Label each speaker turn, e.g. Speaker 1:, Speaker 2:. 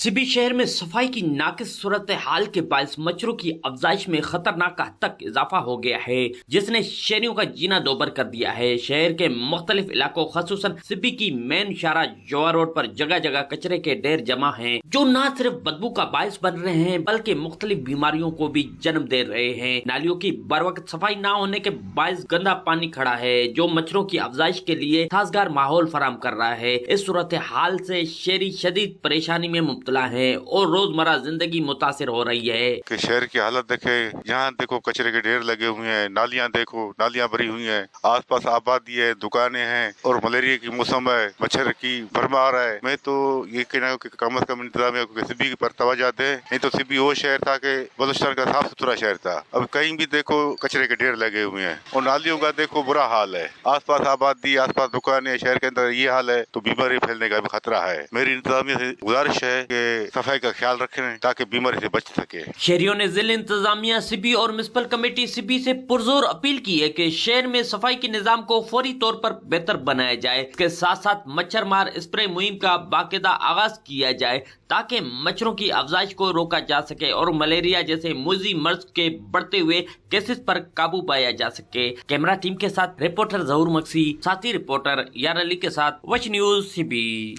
Speaker 1: सिबी शहर में सफाई की नाकिस सूरत हाल के बायस मच्छरों की अफजाइश में खतरनाक हद तक इजाफा हो गया है, जिसने शहरियों का जीना दोबर कर दिया है। शहर के मुख्तलिफ इलाकों खसूसन सिबी की मेन शारा जोआ रोड पर जगह जगह कचरे के ढेर जमा हैं, जो न सिर्फ बदबू का बायस बन रहे हैं बल्कि मुख्तलिफ बीमारियों को भी जन्म दे रहे हैं। नालियों की बरवक्त सफाई न होने के बायस गंदा पानी खड़ा है, जो मच्छरों की अफजाइश के लिए साजगार माहौल फराहम कर रहा है। इस सूरत हाल से शहरी शदीद परेशानी में मुब्तला है और रोजमर्रा जिंदगी मुतासिर हो रही है।
Speaker 2: कि शहर की हालत देखे, यहाँ देखो कचरे के ढेर लगे हुए हैं, नालियाँ देखो, नालियाँ भरी हुई हैं, आसपास आबादी है, दुकानें हैं और मलेरिया की मौसम है, मच्छर की भरमार है। मैं तो ये कहना हूँ कि कम से कम इंतजामिया को सिबी पर तवज्जो दे। नहीं तो सिबी वो शहर था कि बलूचिस्तान का साफ सुथरा शहर था, अब कहीं भी देखो कचरे के ढेर लगे हुए हैं और नालियों का देखो बुरा हाल है। आसपास आबादी, आसपास दुकानें, शहर के अंदर ये हाल है तो बीमारी फैलने का भी खतरा है। मेरी इंतजामिया से गुजारिश है कि सफाई का ख्याल रखें ताकि बीमारी से बच सके।
Speaker 1: शहरियों ने जिला इंतजामिया सिबी और म्युनिसिपल कमेटी सिबी से पुरजोर अपील की है कि शहर में सफाई के निजाम को फौरी तौर पर बेहतर बनाया जाए। इसके साथ साथ मच्छर मार स्प्रे मुहिम का बाकायदा आगाज किया जाए ताकि मच्छरों की अफजाइश को रोका जा सके और मलेरिया जैसे मुजी मर्ज के बढ़ते हुए केसेस पर काबू पाया जा सके। कैमरा टीम के साथ रिपोर्टर जहूर मक्सी, साथी रिपोर्टर यार अली के साथ वश न्यूज सिबी।